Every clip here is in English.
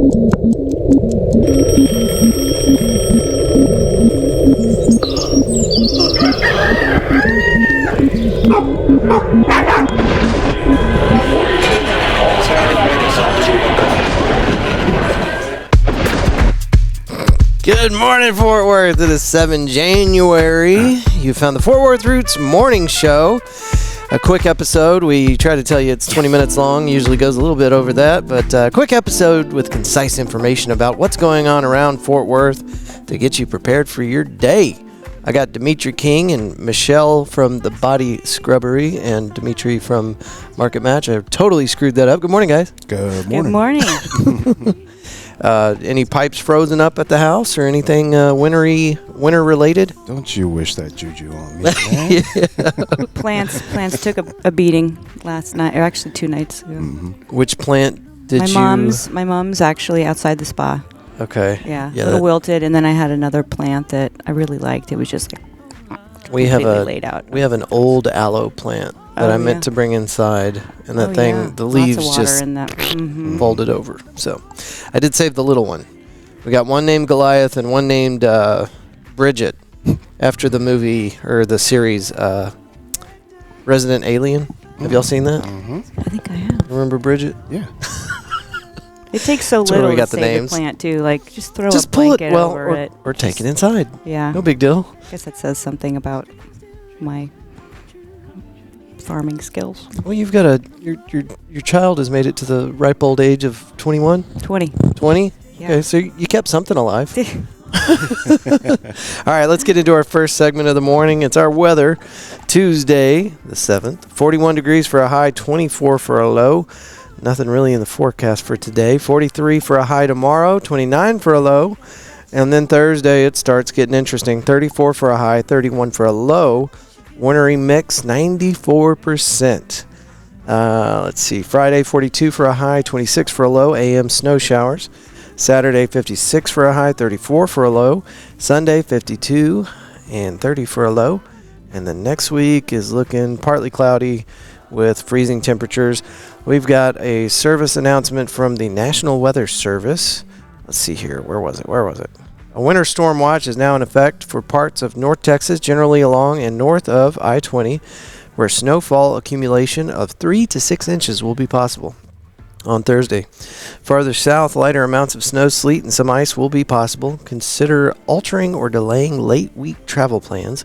Good morning, Fort Worth. It is 7 January. You found the Fort Worth Roots Morning Show. A quick episode. We try to tell you it's 20 minutes long. Usually goes a little bit over that. But a quick episode with concise information about what's going on around Fort Worth to get you prepared for your day. I got Demetrie King and Michelle from the Body Scrubbery and Demetrie from Market Match. I totally screwed that up. Good morning, guys. Good morning. Good morning. Any pipes frozen up at the house or anything winter related? Don't you wish that juju on me, man? Plants took a beating last night, or actually 2 nights ago. Mm-hmm. Which plant did My mom's actually outside the spa. Okay. Yeah, a little wilted, and then I had another plant that I really liked. It was just like laid out. We have an old aloe plant that I meant to bring inside, and that thing, the leaves just folded over. So I did save the little one. We got one named Goliath and one named Bridget, after the movie or the series Resident Alien. Have y'all seen that? Mm-hmm. I think I have. Remember Bridget? Yeah. It takes so little to save the plant, too. Like, just throw a blanket over it. Or take it inside. Yeah. No big deal. I guess that says something about my farming skills. Well, you've got your child has made it to the ripe old age of 21? 20. 20? Yeah. Okay, so you kept something alive. All right, let's get into our first segment of the morning. It's our weather. Tuesday, the 7th. 41 degrees for a high, 24 for a low. Nothing really in the forecast for today. 43 for a high tomorrow, 29 for a low. And then Thursday, it starts getting interesting. 34 for a high, 31 for a low. Wintry mix, 94%. Let's see. Friday, 42 for a high, 26 for a low. AM snow showers. Saturday, 56 for a high, 34 for a low. Sunday, 52 and 30 for a low. And then next week is looking partly cloudy with freezing temperatures. We've got a service announcement from the National Weather Service. Let's see here. Where was it? A winter storm watch is now in effect for parts of North Texas, generally along and north of I-20, where snowfall accumulation of 3 to 6 inches will be possible on Thursday. Farther south, lighter amounts of snow, sleet, and some ice will be possible. Consider altering or delaying late week travel plans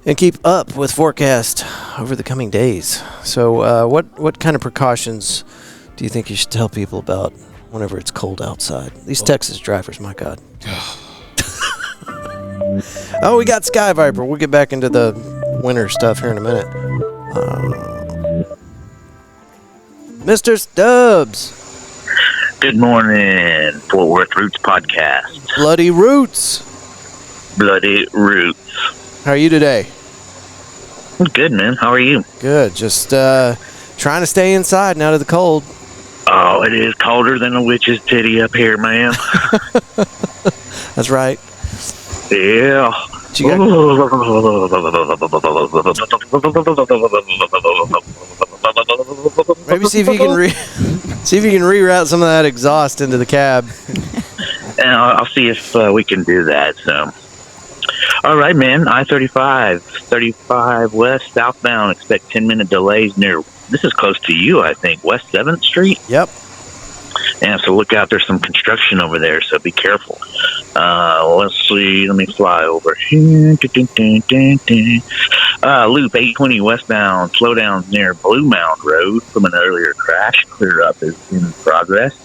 and keep up with forecast over the coming days. So what kind of precautions do you think you should tell people about whenever it's cold outside? These Texas drivers, my God. Oh, we got Sky Viper. We'll get back into the winter stuff here in a minute. Mr. Stubbs. Good morning, Fort Worth Roots Podcast. Bloody Roots. Bloody Roots. How are you today? Good, man. How are you? Good. Just trying to stay inside and out of the cold. Oh, it is colder than a witch's titty up here, man. That's right. Yeah. Maybe see if you can reroute some of that exhaust into the cab. And I'll see if we can do that. So, all right, man. I-35 west southbound. Expect 10-minute delays near. This is close to you, I think. West 7th Street. Yep. And so look out. There's some construction over there, so be careful. Let's see. Let me fly over here. Loop 820 westbound. Slowdowns near Blue Mound Road from an earlier crash. Clear up is in progress.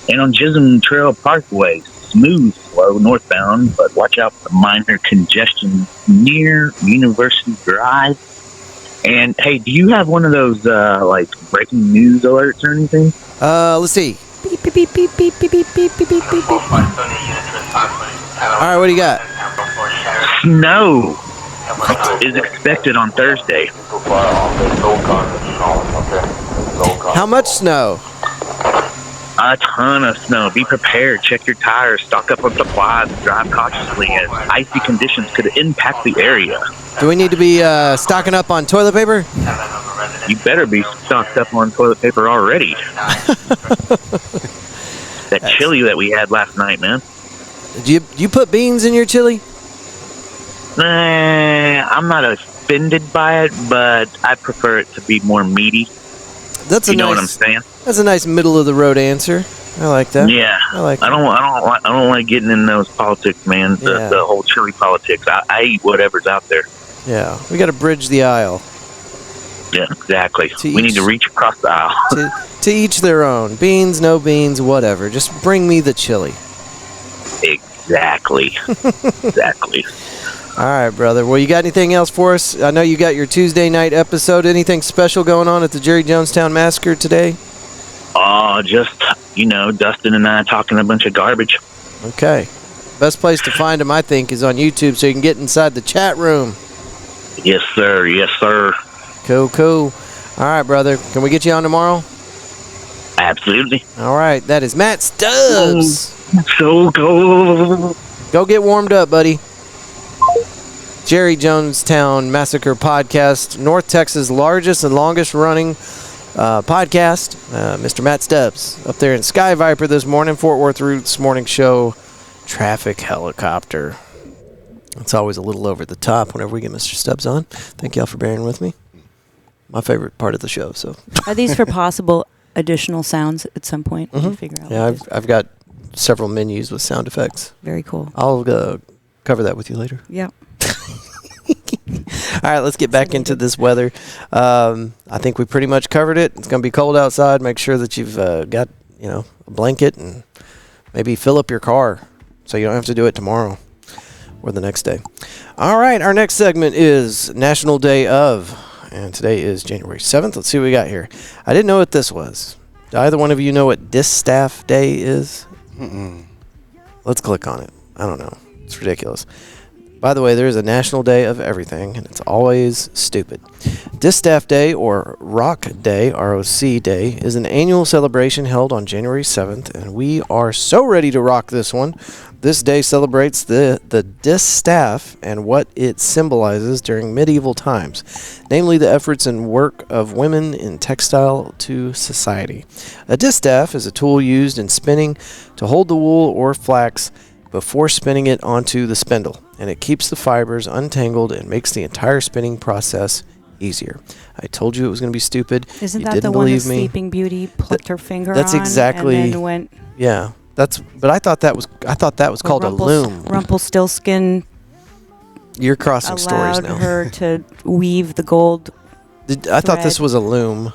And on Chisholm Trail Parkway, smooth slow northbound, but watch out for minor congestion near University Drive. And hey, do you have one of those like breaking news alerts or anything? Let's see. Beep, beep, beep, beep, beep, beep, beep, beep, beep, beep, beep. All right, what do you got? Snow is expected on Thursday. How much snow? A ton of snow. Be prepared. Check your tires. Stock up on supplies. Drive cautiously as icy conditions could impact the area. Do we need to be stocking up on toilet paper? You better be stocked up on toilet paper already. that chili that we had last night, man. Did you put beans in your chili? I'm not offended by it, but I prefer it to be more meaty. You know what I'm saying? That's a nice middle of the road answer. I like that. Yeah, I like that. I don't like getting in those politics, man. The whole chili politics. I eat whatever's out there. Yeah, we got to bridge the aisle. Yeah, exactly. We need to reach across the aisle. To each their own. Beans, no beans, whatever. Just bring me the chili. Exactly. Exactly. All right, brother. Well, you got anything else for us? I know you got your Tuesday night episode. Anything special going on at the Jerry Jonestown Massacre today? Just, Dustin and I talking a bunch of garbage. Okay. Best place to find them, I think, is on YouTube, so you can get inside the chat room. Yes, sir. Yes, sir. Cool. All right, brother. Can we get you on tomorrow? Absolutely. All right. That is Matt Stubbs. So cool. Go get warmed up, buddy. Jerry Jonestown Massacre Podcast, North Texas' largest and longest running podcast. Mr. Matt Stubbs up there in Sky Viper this morning, Fort Worth Roots Morning Show traffic helicopter. It's always a little over the top whenever we get Mr. Stubbs on. Thank y'all for bearing with me. My favorite part of the show. So, are these for possible additional sounds at some point? Mm-hmm. Figure out. Yeah, I've got several menus with sound effects. Very cool. I'll cover that with you later. Yeah. All right, let's get back into this weather. I think we pretty much covered it. It's going to be cold outside. Make sure that you've got a blanket, and maybe fill up your car so you don't have to do it tomorrow or the next day. All right, our next segment is National Day of, and today is January 7th. Let's see what we got here. I didn't know what this was. Do either one of you know what Distaff Day is? Mm-mm. Let's click on it. I don't know. It's ridiculous. By the way, there is a National Day of everything, and it's always stupid. Distaff Day, or Rock Day, R-O-C Day, is an annual celebration held on January 7th, and we are so ready to rock this one. This day celebrates the distaff and what it symbolizes during medieval times, namely the efforts and work of women in textile to society. A distaff is a tool used in spinning to hold the wool or flax before spinning it onto the spindle, and it keeps the fibers untangled and makes the entire spinning process easier. I told you it was going to be stupid. Isn't you that didn't the one the believe me. Sleeping Beauty plucked her finger That's on exactly. and then went? Yeah, but I thought that was called a loom. Rumpelstiltskin. You're crossing stories allowed now. her to weave the gold. I thought this was a loom.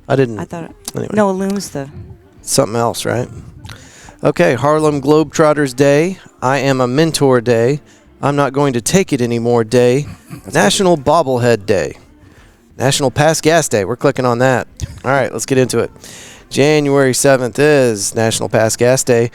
I didn't. I thought. Anyway. No, a loom's the. Something else, right? Okay, Harlem Globetrotters Day. I am a mentor day. I'm not going to take it anymore day. National Bobblehead Day. National Pass Gas Day. We're clicking on that. All right, let's get into it. January 7th is National Pass Gas Day.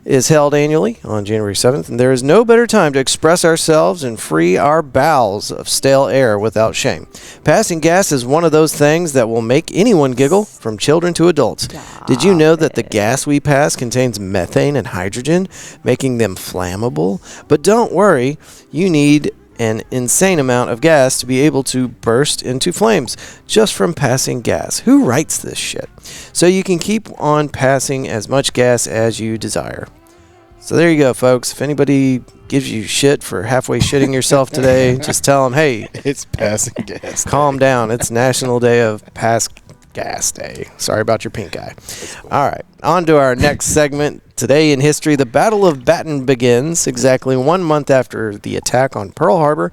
Is held annually on January 7th, and there is no better time to express ourselves and free our bowels of stale air without shame. Passing gas is one of those things that will make anyone giggle, from children to adults. Did you know that the gas we pass contains methane and hydrogen, making them flammable? But don't worry, you need an insane amount of gas to be able to burst into flames just from passing gas. Who writes this shit? So you can keep on passing as much gas as you desire. So there you go, folks. If anybody gives you shit for halfway shitting yourself today, just tell them, hey, it's passing gas. Calm down. It's National Day of Pass Gas Day. Sorry about your pink eye. All right, on to our next segment. Today in history, the Battle of Bataan begins. Exactly 1 month after the attack on Pearl Harbor,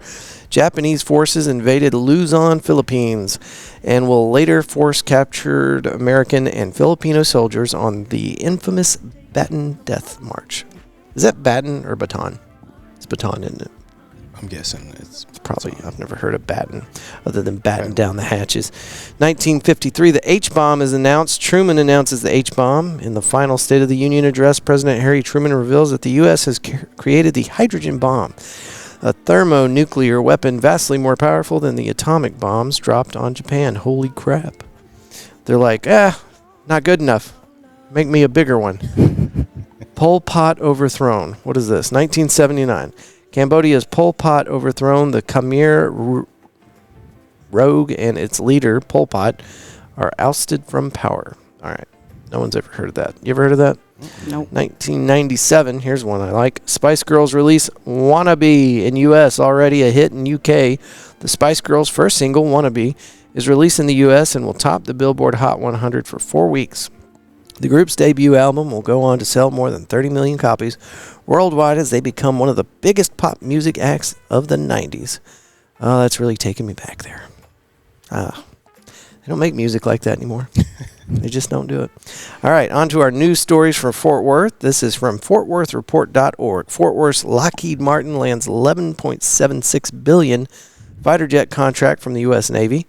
Japanese forces invaded Luzon, Philippines, and will later force captured American and Filipino soldiers on the infamous Bataan Death March. Is that Bataan or Bataan? It's Bataan, isn't it? I'm guessing it's probably, I've never heard of Bataan other than batten down the hatches. 1953, the H-bomb is announced. Truman announces the H-bomb. In the final State of the Union address, President Harry Truman reveals that the U.S. has created the hydrogen bomb, a thermonuclear weapon vastly more powerful than the atomic bombs dropped on Japan. Holy crap. They're like, not good enough. Make me a bigger one. Pol Pot overthrown. What is this? 1979. Cambodia's Pol Pot overthrown. The Khmer Rouge and its leader, Pol Pot, are ousted from power. All right. No one's ever heard of that. You ever heard of that? Nope. 1997, here's one I like. Spice Girls release Wannabe in U.S., already a hit in U.K. The Spice Girls' first single, Wannabe, is released in the U.S. and will top the Billboard Hot 100 for 4 weeks. The group's debut album will go on to sell more than 30 million copies worldwide as they become one of the biggest pop music acts of the 90s. Oh, that's really taking me back there. They don't make music like that anymore. They just don't do it. All right, on to our news stories from Fort Worth. This is from fortworthreport.org. Fort Worth's Lockheed Martin lands $11.76 billion fighter jet contract from the U.S. Navy.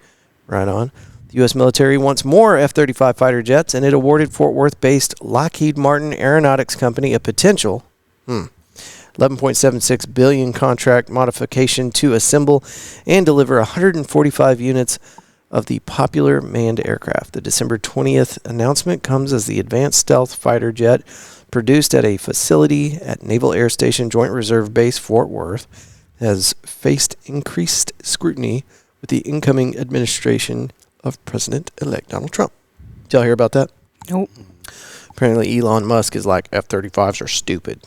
Right on. The U.S. military wants more F-35 fighter jets, and it awarded Fort Worth-based Lockheed Martin Aeronautics Company a potential $11.76 billion contract modification to assemble and deliver 145 units of the popular manned aircraft. The December 20th announcement comes as the advanced stealth fighter jet produced at a facility at Naval Air Station Joint Reserve Base Fort Worth has faced increased scrutiny with the incoming administration of President-elect Donald Trump. Did y'all hear about that? Nope. Apparently Elon Musk is like, F-35s are stupid.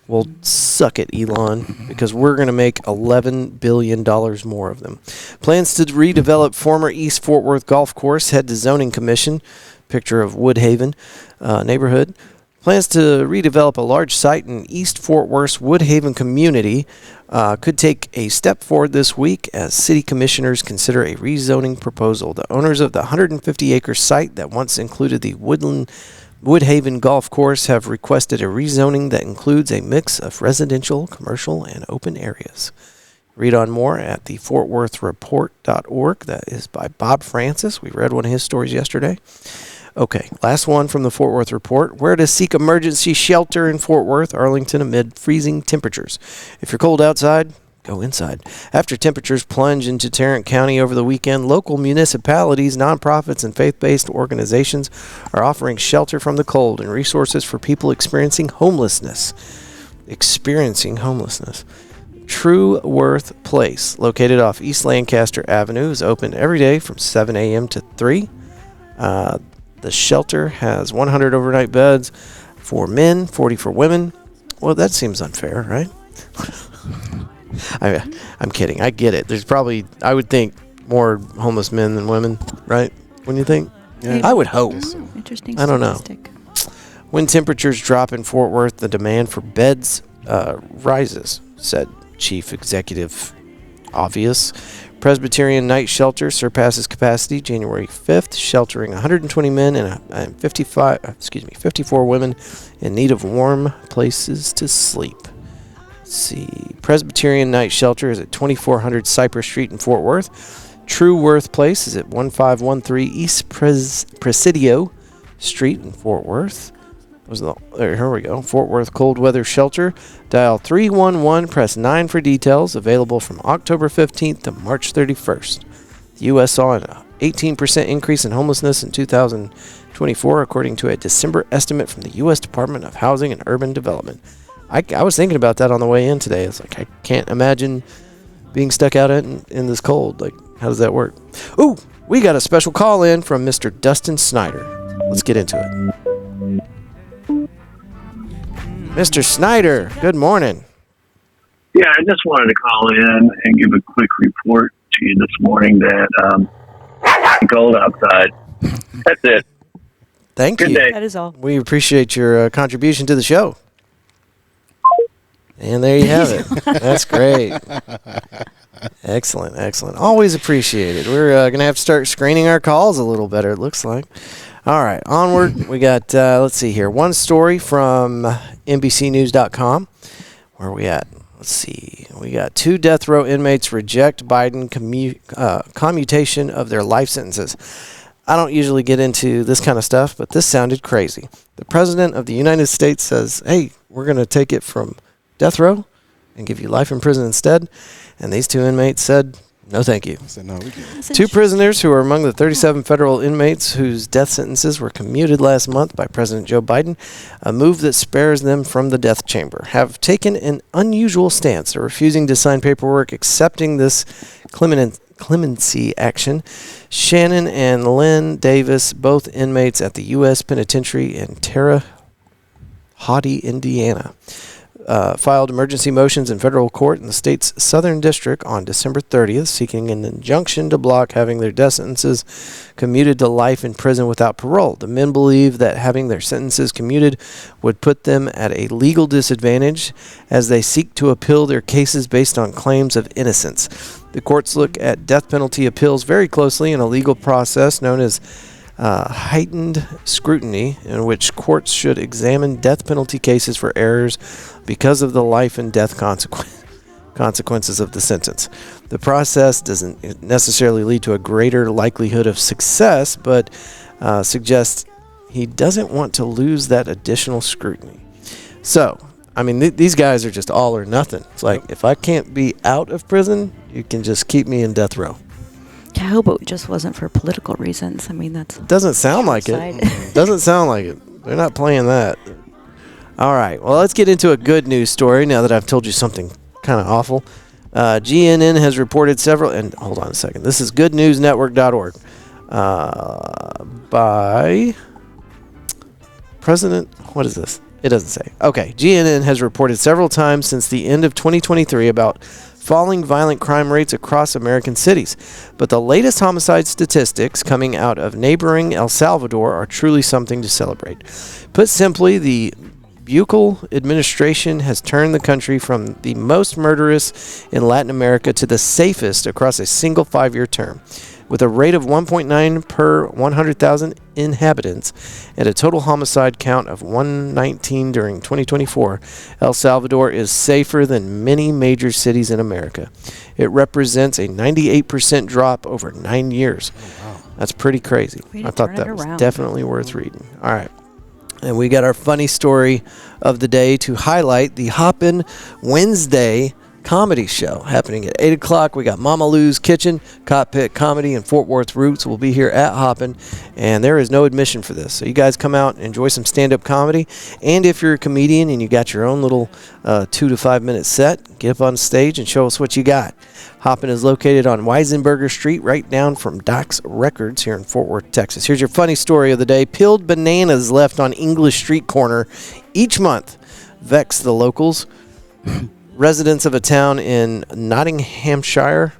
Well, suck it, Elon, because we're going to make $11 billion more of them. Plans to redevelop former East Fort Worth Golf Course head to Zoning Commission. Picture of Woodhaven neighborhood. Plans to redevelop a large site in East Fort Worth's Woodhaven community could take a step forward this week as city commissioners consider a rezoning proposal. The owners of the 150-acre site that once included the Woodhaven Golf Course have requested a rezoning that includes a mix of residential, commercial, and open areas. Read on more at the fortworthreport.org. That is by Bob Francis. We read one of his stories yesterday. Okay, last one from the Fort Worth Report. Where to seek emergency shelter in Fort Worth, Arlington, amid freezing temperatures. If you're cold outside, go inside. After temperatures plunge into Tarrant County over the weekend, local municipalities, nonprofits, and faith-based organizations are offering shelter from the cold and resources for people experiencing homelessness. True Worth Place, located off East Lancaster Avenue, is open every day from 7 a.m. to 3. The shelter has 100 overnight beds for men, 40 for women. Well, that seems unfair, right? I'm kidding. I get it. There's probably, I would think, more homeless men than women, right? Wouldn't you think? Yeah, I would hope. Interesting I don't know. statistic. When temperatures drop in Fort Worth, the demand for beds rises, said Chief Executive Obvious. Presbyterian Night Shelter surpasses capacity January 5th, sheltering 120 men and 54 women in need of warm places to sleep. Let's see. Presbyterian Night Shelter is at 2400 Cypress Street in Fort Worth. True Worth Place is at 1513 East Presidio Street in Fort Worth. Here we go. Fort Worth Cold Weather Shelter. Dial 311, press 9 for details. Available from October 15th to March 31st. The U.S. saw an 18% increase in homelessness in 2024, according to a December estimate from the U.S. Department of Housing and Urban Development. I was thinking about that on the way in today. It's like, I can't imagine being stuck out in this cold. Like, how does that work? Ooh, we got a special call in from Mr. Dustin Snyder. Let's get into it. Mr. Snyder, good morning. Yeah, I just wanted to call in and give a quick report to you this morning that it's cold outside. That's it. Thank Good you. day. That is all. We appreciate your contribution to the show. And there you have it. That's great. Excellent. Always appreciated. We're going to have to start screening our calls a little better, it looks like. All right, onward. We got, let's see here, one story from NBCnews.com. Where are we at? Let's see. We got 2 death row inmates reject Biden commutation of their life sentences. I don't usually get into this kind of stuff, but this sounded crazy. The President of the United States says, hey, we're going to take it from death row and give you life in prison instead. And these 2 inmates said, no, thank you. I said, no, we can't. 2 prisoners who are among the 37 federal inmates whose death sentences were commuted last month by President Joe Biden, a move that spares them from the death chamber, have taken an unusual stance. They're refusing to sign paperwork accepting this clemency action. Shannon and Lynn Davis, both inmates at the U.S. Penitentiary in Terre Haughty, Indiana. Filed emergency motions in federal court in the state's Southern District on December 30th, seeking an injunction to block having their death sentences commuted to life in prison without parole. The men believe that having their sentences commuted would put them at a legal disadvantage as they seek to appeal their cases based on claims of innocence. The courts look at death penalty appeals very closely in a legal process known as heightened scrutiny, in which courts should examine death penalty cases for errors because of the life and death consequences of the sentence. The process doesn't necessarily lead to a greater likelihood of success, but suggests he doesn't want to lose that additional scrutiny. So, I mean, these guys are just all or nothing. It's like, if I can't be out of prison, you can just keep me in death row. I hope it just wasn't for political reasons. I mean, that's... Doesn't sound like it. Doesn't sound like it. They're not playing that. All right. Well, let's get into a good news story now that I've told you something kind of awful. GNN has reported several... And hold on a second. This is goodnewsnetwork.org. By President... What is this? It doesn't say. Okay. GNN has reported several times since the end of 2023 about falling violent crime rates across American cities. But the latest homicide statistics coming out of neighboring El Salvador are truly something to celebrate. Put simply, the Bukele administration has turned the country from the most murderous in Latin America to the safest across a single 5-year term. With a rate of 1.9 per 100,000 inhabitants and a total homicide count of 119 during 2024, El Salvador is safer than many major cities in America. It represents a 98% drop over 9 years. Oh, wow. That's pretty crazy. I thought that was definitely worth reading. All right. And we got our funny story of the day to highlight the Hoppin Wednesday comedy show happening at 8 o'clock. We got Mama Lou's Kitchen, Cockpit Comedy, and Fort Worth Roots will be here at Hoppin, and there is no admission for this. So you guys come out and enjoy some stand-up comedy, and if you're a comedian and you got your own little 2 to 5 minute set, get up on stage and show us what you got. Hoppin is located on Weisenberger Street, right down from Doc's Records here in Fort Worth, Texas. Here's your funny story of the day. Peeled bananas left on English Street corner each month vex the locals. Residents of a town in Nottinghamshire,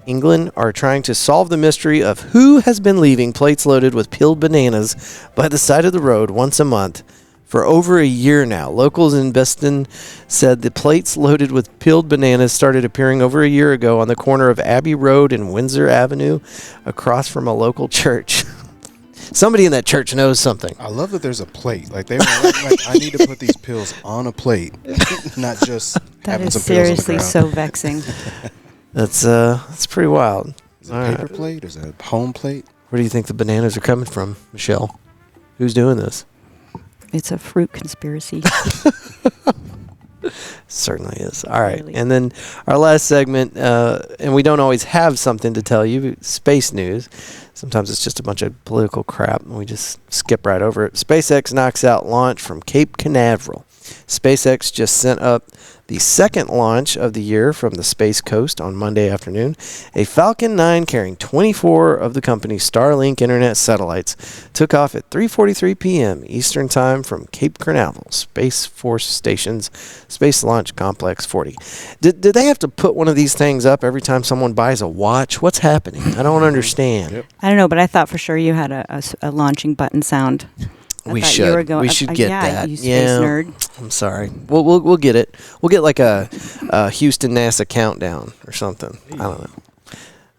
England, are trying to solve the mystery of who has been leaving plates loaded with peeled bananas by the side of the road once a month for over a year now. Locals in Beston said the plates loaded with peeled bananas started appearing over a year ago on the corner of Abbey Road and Windsor Avenue across from a local church. Somebody in that church knows something. I love that there's a plate. Like they were like, I need to put these pills on a plate, not just that having is some pills on the seriously ground. so vexing. That's pretty wild. Is it a paper plate? Is it a home plate? Where do you think the bananas are coming from, Michelle? Who's doing this? It's a fruit conspiracy. Certainly is. All right. Really. And then our last segment, and we don't always have something to tell you, space news. Sometimes it's just a bunch of political crap, and we just skip right over it. SpaceX knocks out launch from Cape Canaveral. SpaceX just sent up the second launch of the year from the Space Coast on Monday afternoon. A Falcon 9 carrying 24 of the company's Starlink internet satellites took off at 3:43 p.m. Eastern Time from Cape Canaveral Space Force Station's Space Launch Complex 40. Did they have to put one of these things up every time someone buys a watch? What's happening? I don't understand. Yep. I don't know, but I thought for sure you had a launching button sound. We should get that. You space nerd. I'm sorry. We'll get it. We'll get like a Houston NASA countdown or something. I don't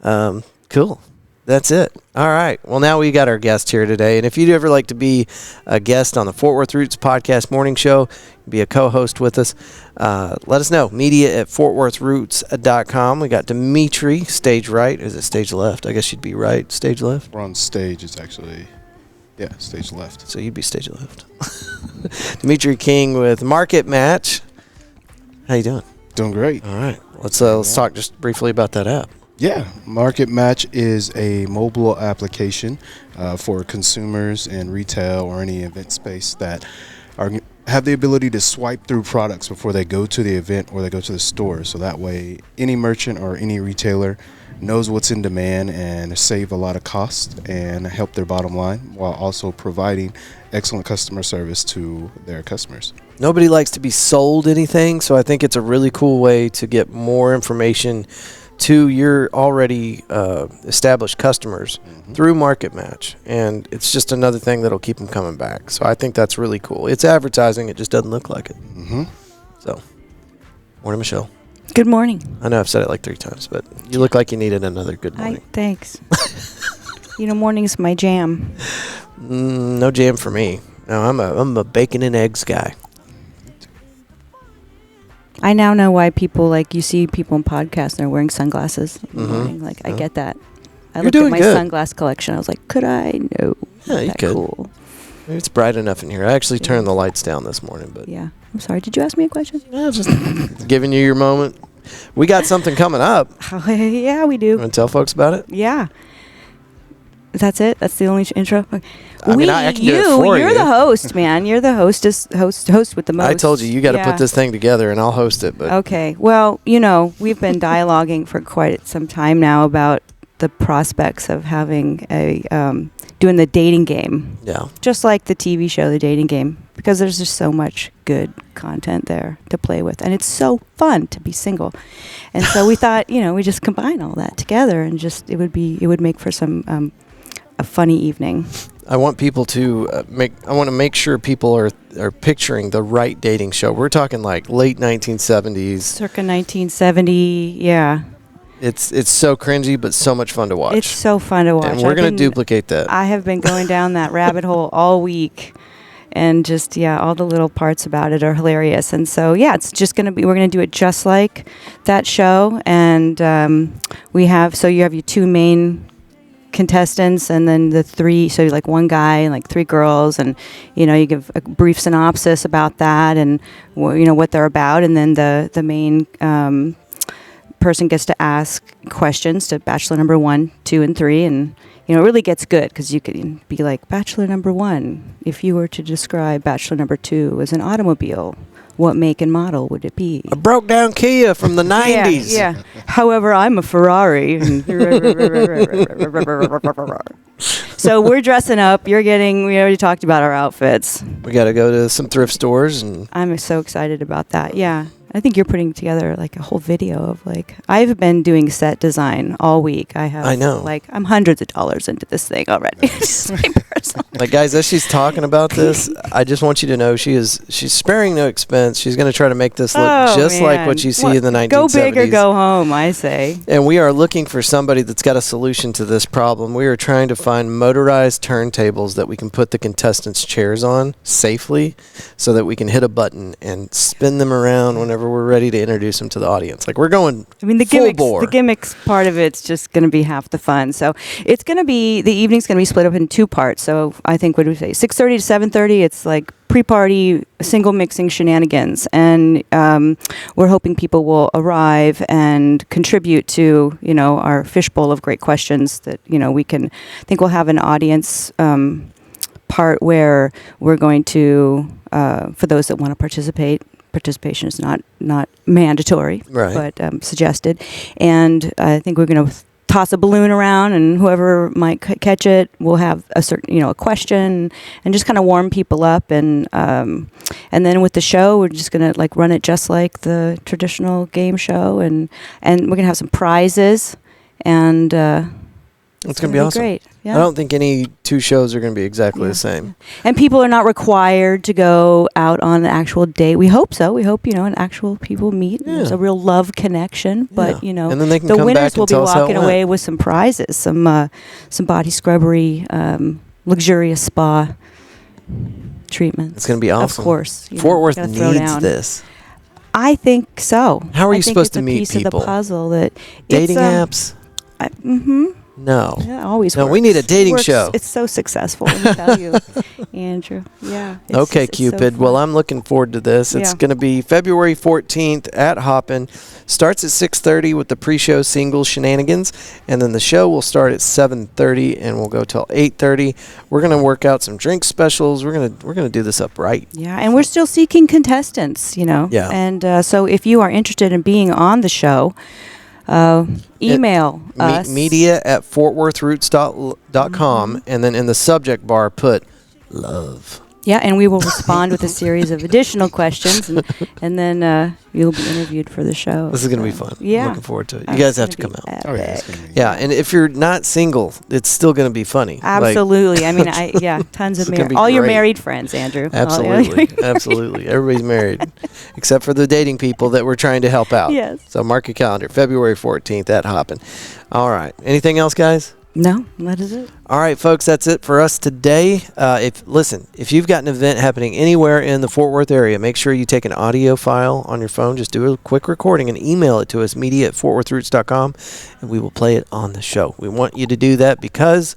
know. Cool. That's it. All right. Well, now we got our guest here today, and if you'd ever like to be a guest on the Fort Worth Roots Podcast Morning Show, be a co-host with us, let us know. media@fortworthroots.com. We got Demetrie, stage right. Is it stage left? I guess you'd be right. Stage left. We're on stage. It's actually... Yeah, stage left. So you'd be stage left. Demetrie King with Market Match. How you doing? Doing great. All right. Let's talk just briefly about that app. Yeah, Market Match is a mobile application for consumers in retail or any event space that have the ability to swipe through products before they go to the event or they go to the store. So that way, any merchant or any retailer knows what's in demand and save a lot of cost and help their bottom line while also providing excellent customer service to their customers. Nobody likes to be sold anything, so I think it's a really cool way to get more information to your already established customers through Market Match. And it's just another thing that'll keep them coming back. So I think that's really cool. It's advertising. It just doesn't look like it. So, morning, Michelle. Good morning. I know I've said it like 3 times, but you look like you needed another good morning. Thanks. Morning's my jam. No jam for me. No, I'm a bacon and eggs guy. I now know why people, you see people in podcasts and they're wearing sunglasses in the morning. I get that. I looked at my sunglass collection. I was like, could I? No. Yeah, you could. Cool. Maybe it's bright enough in here. I actually turned the lights down this morning, but yeah. I'm sorry. Did you ask me a question? Yeah, just giving you your moment. We got something coming up. Yeah, we do. Want to tell folks about it? Yeah. That's it. That's the only intro. I mean, I can do it for you. You're the host, man. You're the host with the most. I told you got to put this thing together, and I'll host it. But okay. Well, we've been dialoguing for quite some time now about the prospects of having doing the dating game. Yeah. Just like the TV show, The Dating Game, because there's just so much good content there to play with, and it's so fun to be single. And so we thought, we just combine all that together, and it would make for some a funny evening. I want people to I want to make sure people are picturing the right dating show. We're talking like late 1970s, circa 1970. Yeah. It's so cringy, but so much fun to watch. It's so fun to watch. And we're going to duplicate that. I have been going down that rabbit hole all week, and just all the little parts about it are hilarious. And so it's just going to be. We're going to do it just like that show, and you have your 2 main contestants, and then the 3, so like 1 guy and like 3 girls, and you give a brief synopsis about that and what they're about, and then the main person gets to ask questions to bachelor number 1, 2, and 3, and it really gets good because you can be like, bachelor number 1, if you were to describe bachelor number 2 as an automobile, what make and model would it be? A broke down Kia from the 90s. Yeah. However, I'm a Ferrari. So we're dressing up. We already talked about our outfits. We got to go to some thrift stores. And I'm so excited about that. Yeah. I think you're putting together like a whole video of I've been doing set design all week. I know. I'm hundreds of dollars into this thing already. Guys, as she's talking about this, I just want you to know she's sparing no expense. She's going to try to make this look like what you see in the 1970s. Go big or go home, I say. And we are looking for somebody that's got a solution to this problem. We are trying to find motorized turntables that we can put the contestants' chairs on safely so that we can hit a button and spin them around whenever we're ready to introduce them to the audience. We're going the gimmicks part of it's just going to be half the fun. So it's going to be, the evening's going to be split up in 2 parts. So I think, what do we say, 6:30 to 7:30, it's like pre-party single mixing shenanigans. And we're hoping people will arrive and contribute to, our fishbowl of great questions that, we can, I think we'll have an audience part where we're going to, for those that want to participation is not mandatory, right, but suggested. And I think we're going to toss a balloon around, and whoever might catch it will have a certain, a question, and just kind of warm people up. And then with the show, we're just going to run it just like the traditional game show, and we're going to have some prizes, and it's going to be awesome. Great. Yeah. I don't think any 2 shows are going to be exactly the same. And people are not required to go out on an actual date. We hope so. We hope, an actual people meet. Yeah. There's a real love connection. But, and then they can the come winners back will and be tell us how it walking went. away with some prizes, some body scrubbery, luxurious spa treatments. It's going to be awesome. Of course. Fort Worth needs this. I think so. How are you supposed to meet people? It's a piece of the puzzle that dating apps. No. Yeah, always. No, works. we need a dating show. It's so successful, let me tell you, Andrew. Yeah. Okay, Cupid. So well, I'm looking forward to this. It's going to be February 14th at Hoppin. Starts at 6:30 with the pre-show singles shenanigans, and then the show will start at 7:30 and we'll go till 8:30. We're going to work out some drink specials. We're going to do this up right. Yeah, and we're still seeking contestants, Yeah. And so if you are interested in being on the show, email us. media@fortworthroots.com, and then in the subject bar put love. Yeah, and we will respond with a series of additional questions, and then you'll be interviewed for the show. This is going to be fun. Yeah. I'm looking forward to it. You guys have to come out. Epic. Oh yeah, it's gonna be- Yeah, and if you're not single, it's still going to be funny. Absolutely. I mean, tons of It's gonna be all your great. married friends, Andrew. Absolutely. Absolutely. Everybody's married, except for the dating people that we're trying to help out. Yes. So mark your calendar, February 14th at Hoppin. All right. Anything else, guys? No, that is it. All right, folks, that's it for us today. If you've got an event happening anywhere in the Fort Worth area, make sure you take an audio file on your phone. Just do a quick recording and email it to us, media@fortworthroots.com, and we will play it on the show. We want you to do that because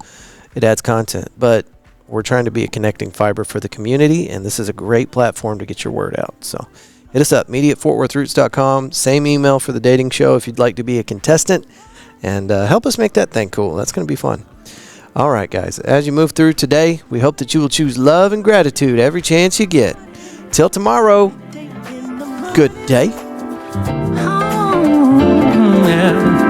it adds content, but we're trying to be a connecting fiber for the community, and this is a great platform to get your word out. So hit us up, media@fortworthroots.com. Same email for the dating show if you'd like to be a contestant. And help us make that thing cool. That's going to be fun. All right, guys. As you move through today, we hope that you will choose love and gratitude every chance you get. Till tomorrow, good day. Oh, yeah.